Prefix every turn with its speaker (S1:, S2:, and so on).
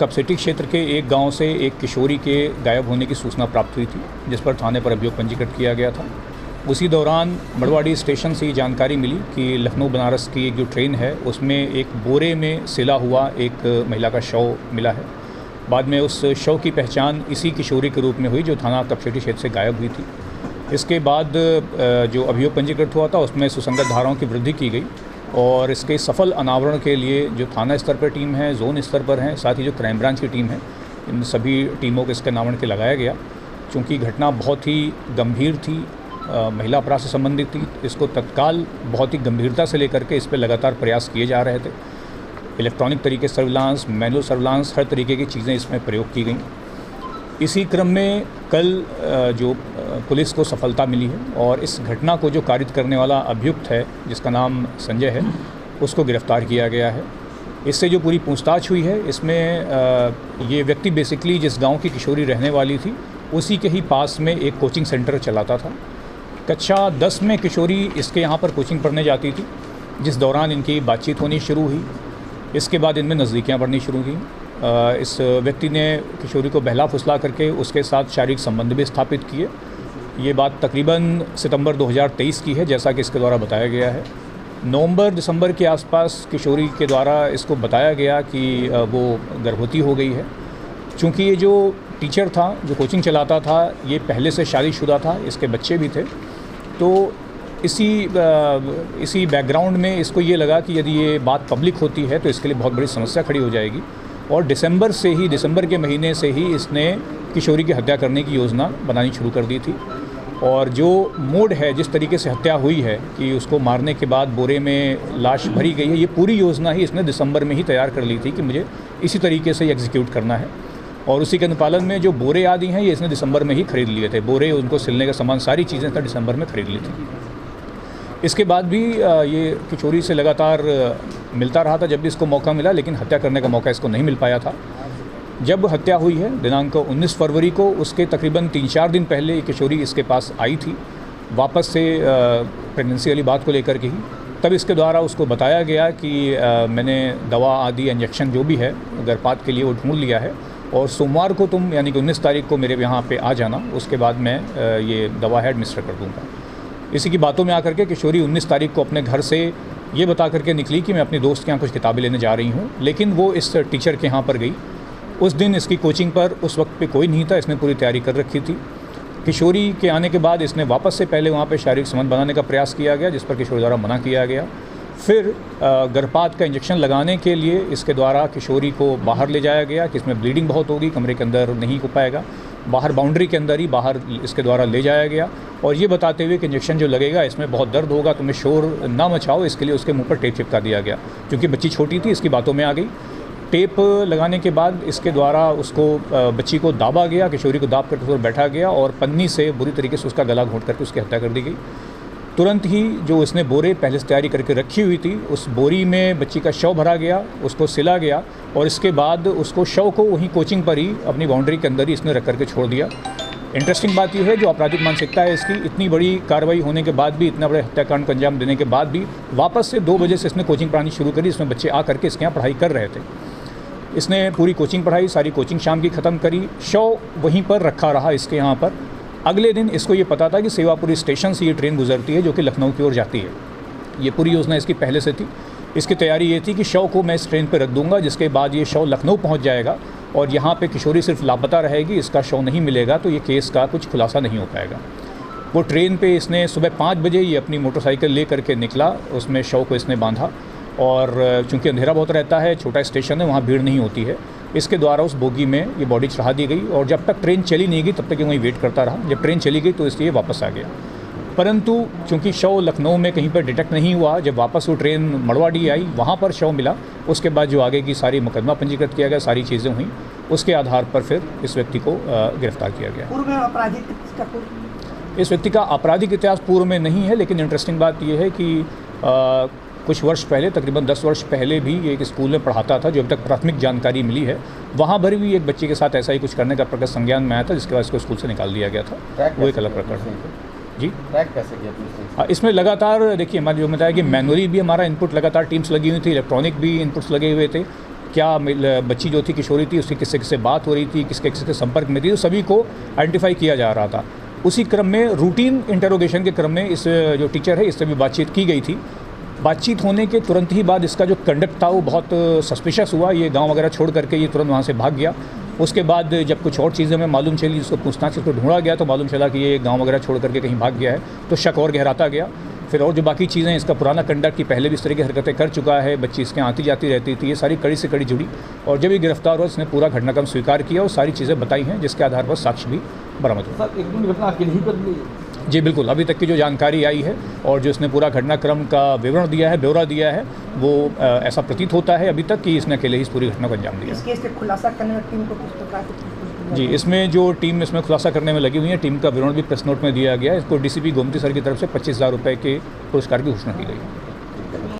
S1: Capacity क्षेत्र के एक गांव से एक किशोरी के गायब होने की सूचना प्राप्त हुई थी, जिस पर थाने पर अभियोग पंजीकृत किया गया था। उसी दौरान मड़वाड़ी स्टेशन से ये जानकारी मिली कि लखनऊ बनारस की एक जो ट्रेन है उसमें एक बोरे में सिला हुआ एक महिला का शव मिला है। बाद में उस शव की पहचान इसी किशोरी के रूप में हुई जो थाना कपसिटी क्षेत्र से गायब हुई थी। इसके बाद जो अभियोग पंजीकृत हुआ था उसमें सुसंगत धाराओं की वृद्धि की गई और इसके सफल अनावरण के लिए जो थाना स्तर पर टीम है, जोन स्तर पर है, साथ ही जो क्राइम ब्रांच की टीम है, इन सभी टीमों को इसके अनावरण के लगाया गया। चूँकि घटना बहुत ही गंभीर थी, महिला अपराध से संबंधित थी, इसको तत्काल बहुत ही गंभीरता से लेकर के इस पर लगातार प्रयास किए जा रहे थे। इलेक्ट्रॉनिक तरीके सर्विलांस, मैनुअल सर्विलांस, हर तरीके की चीज़ें इसमें प्रयोग की गई। इसी क्रम में कल जो पुलिस को सफलता मिली है और इस घटना को जो कारित करने वाला अभियुक्त है, जिसका नाम संजय है, उसको गिरफ्तार किया गया है। इससे जो पूरी पूछताछ हुई है, इसमें ये व्यक्ति बेसिकली जिस गांव की किशोरी रहने वाली थी उसी के ही पास में एक कोचिंग सेंटर चलाता था। कक्षा 10 में किशोरी इसके यहाँ पर कोचिंग पढ़ने जाती थी, जिस दौरान इनकी बातचीत होनी शुरू हुई। इसके बाद इनमें नज़दीकियाँ बढ़नी शुरू हुई। इस व्यक्ति ने किशोरी को बहला फुसला करके उसके साथ शारीरिक संबंध भी स्थापित किए। ये बात तकरीबन सितंबर 2023 की है, जैसा कि इसके द्वारा बताया गया है। नवंबर-दिसंबर के आसपास किशोरी के द्वारा इसको बताया गया कि वो गर्भवती हो गई है। चूँकि ये जो टीचर था, जो कोचिंग चलाता था, ये पहले से शादीशुदा था, इसके बच्चे भी थे। तो इसी बैकग्राउंड में इसको ये लगा कि यदि ये बात पब्लिक होती है तो इसके लिए बहुत बड़ी समस्या खड़ी हो जाएगी और दिसंबर के महीने से ही इसने किशोरी की हत्या करने की योजना बनानी शुरू कर दी थी। और जो मोड है, जिस तरीके से हत्या हुई है कि उसको मारने के बाद बोरे में लाश भरी गई है, ये पूरी योजना ही इसने दिसंबर में ही तैयार कर ली थी कि मुझे इसी तरीके से एग्जीक्यूट करना है। और उसी के अनुपालन में जो बोरे आदि हैं ये इसने दिसंबर में ही खरीद लिए थे। बोरे, उनको सिलने का सामान, सारी चीज़ें इसने दिसंबर में खरीद ली थी। इसके बाद भी ये किशोरी से लगातार मिलता रहा था जब भी इसको मौका मिला, लेकिन हत्या करने का मौका इसको नहीं मिल पाया था। जब हत्या हुई है दिनांक 19 फरवरी को, उसके तकरीबन 3-4 दिन पहले ये किशोरी इसके पास आई थी, वापस से प्रेगनेंसी वाली बात को लेकर के ही। तब इसके द्वारा उसको बताया गया कि मैंने दवा आदि, इंजेक्शन जो भी है गर्भपात के लिए वो ढूंढ लिया है और सोमवार को तुम, यानी कि 19 तारीख को मेरे यहाँ पे आ जाना, उसके बाद मैं ये दवा है एडमिनिस्टर कर दूँगा। इसी की बातों में आकर के किशोरी 19 तारीख को अपने घर से ये बता करके निकली कि मैं अपनी दोस्त के यहाँ कुछ किताबें लेने जा रही हूँ, लेकिन वो इस टीचर के यहाँ पर गई। उस दिन इसकी कोचिंग पर उस वक्त पे कोई नहीं था, इसने पूरी तैयारी कर रखी थी। किशोरी के आने के बाद इसने वापस से पहले वहाँ पे शारीरिक संबंध बनाने का प्रयास किया गया, जिस पर किशोरी द्वारा मना किया गया। फिर गर्भपात का इंजेक्शन लगाने के लिए इसके द्वारा किशोरी को बाहर ले जाया गया कि इसमें ब्लीडिंग बहुत होगी, कमरे के अंदर नहीं हो पाएगा, बाहर बाउंड्री के अंदर ही बाहर इसके द्वारा ले जाया गया और ये बताते हुए कि इंजेक्शन जो लगेगा इसमें बहुत दर्द होगा, तुम्हें शोर ना मचाओ, इसके लिए उसके मुंह पर टेप चिपका दिया गया। क्योंकि बच्ची छोटी थी, इसकी बातों में आ गई। टेप लगाने के बाद इसके द्वारा उसको बच्ची को दाबा गया, किशोरी को दाब करके बैठा गया और पन्नी से बुरी तरीके से उसका गला घोंट करके उसकी हत्या कर दी गई। तुरंत ही जो इसने बोरे पहले से तैयारी करके रखी हुई थी, उस बोरी में बच्ची का शव भरा गया, उसको सिला गया और इसके बाद उसको शव को वहीं कोचिंग पर ही अपनी बाउंड्री के अंदर ही इसने रख करके छोड़ दिया। इंटरेस्टिंग बात यह है, जो आपराधिक मानसिकता है इसकी, इतनी बड़ी कार्रवाई होने के बाद भी, इतना बड़े हत्याकांड को अंजाम देने के बाद भी वापस से 2 बजे से इसने कोचिंग पढ़ानी शुरू करी। इसमें बच्चे आ करके इसके यहाँ पढ़ाई कर रहे थे। इसने पूरी कोचिंग पढ़ाई, सारी कोचिंग शाम की ख़त्म करी, शव वहीं पर रखा रहा इसके यहाँ पर। अगले दिन इसको ये पता था कि सेवापुरी स्टेशन से ये ट्रेन गुजरती है जो कि लखनऊ की ओर जाती है। ये पूरी योजना इसकी पहले से थी। इसकी तैयारी ये थी कि शव को मैं इस ट्रेन पर रख दूंगा, जिसके बाद ये शव लखनऊ पहुंच जाएगा और यहाँ पे किशोरी सिर्फ लापता रहेगी, इसका शव नहीं मिलेगा तो ये केस का कुछ खुलासा नहीं हो पाएगा। वो ट्रेन पे इसने सुबह 5 बजे ये अपनी मोटरसाइकिल ले करके निकला, उसमें शव को इसने बांधा और चूँकि अंधेरा बहुत रहता है, छोटा स्टेशन है, वहाँ भीड़ नहीं होती है, इसके द्वारा उस बोगी में ये बॉडी चढ़ा दी गई और जब तक ट्रेन चली नहीं गई तब तक ये वहीं वेट करता रहा। जब ट्रेन चली गई तो इसलिए वापस आ गया। परंतु चूंकि शव लखनऊ में कहीं पर डिटेक्ट नहीं हुआ, जब वापस वो ट्रेन मड़वाड़ी आई वहाँ पर शव मिला। उसके बाद जो आगे की सारी मुकदमा पंजीकृत किया गया, सारी चीज़ें हुई, उसके आधार पर फिर इस व्यक्ति को गिरफ्तार किया गया। इस व्यक्ति का आपराधिक इतिहास पूर्व में नहीं है, लेकिन इंटरेस्टिंग बात यह है कि कुछ वर्ष पहले, तकरीबन 10 वर्ष पहले भी एक स्कूल में पढ़ाता था, जो अभी तक प्राथमिक जानकारी मिली है। वहाँ पर भी एक बच्चे के साथ ऐसा ही कुछ करने का प्रकट संज्ञान में आया था, जिसके बाद इसको स्कूल से निकाल दिया गया था। वो एक अलग प्रकरण है। जी,
S2: ट्रैक कैसे किया?
S1: इसमें लगातार देखिए, हमारे जो बताया कि मैनुअली भी हमारा इनपुट लगातार टीम्स लगी हुई थी, इलेक्ट्रॉनिक भी इनपुट्स लगे हुए थे क्या बच्ची जो थी किशोरी थी उसकी किससे किससे बात हो रही थी, किसके किसके संपर्क में थी, तो सभी को आइडेंटिफाई किया जा रहा था। उसी क्रम में रूटीन इंटरोगेशन के क्रम में इस जो टीचर है इससे भी बातचीत की गई थी। बातचीत होने के तुरंत ही बाद इसका जो कंडक्ट था वो बहुत सस्पिशियस हुआ। ये गांव वगैरह छोड़ करके ये तुरंत वहाँ से भाग गया। उसके बाद जब कुछ और चीज़ें हमें मालूम चली, जिसको पूछताछ से उसको ढूंढा गया तो मालूम चला कि ये गांव वगैरह छोड़ करके कहीं भाग गया है, तो शक और गहराता गया। फिर और जो बाकी चीज़ें, इसका पुराना कंडक्ट की पहले भी इस तरह की हरकतें कर चुका है, बच्ची इसके आती जाती रहती थी, ये सारी कड़ी से कड़ी जुड़ी। और जब ये गिरफ्तार हुआ इसने पूरा घटनाक्रम स्वीकार किया और सारी चीज़ें बताई हैं, जिसके आधार पर साक्ष्य भी बरामद हुआ।
S2: सर, एक घटना अकेले ही कर ली?
S1: जी बिल्कुल, अभी तक की जो जानकारी आई है और जो इसने पूरा घटनाक्रम का विवरण दिया है, ब्यौरा दिया है, वो ऐसा प्रतीत होता है अभी तक कि इसने अकेले ही इस पूरी घटना को अंजाम दिया।
S3: इस केस से खुलासा करने में टीम को किस प्रकार
S1: जी, इसमें जो टीम इसमें खुलासा करने में लगी हुई है, टीम का विवरण भी प्रेस नोट में दिया गया है। इसको डीसीपी गोमती सर की तरफ से 25,000 रुपये के पुरस्कार की घोषणा की गई है।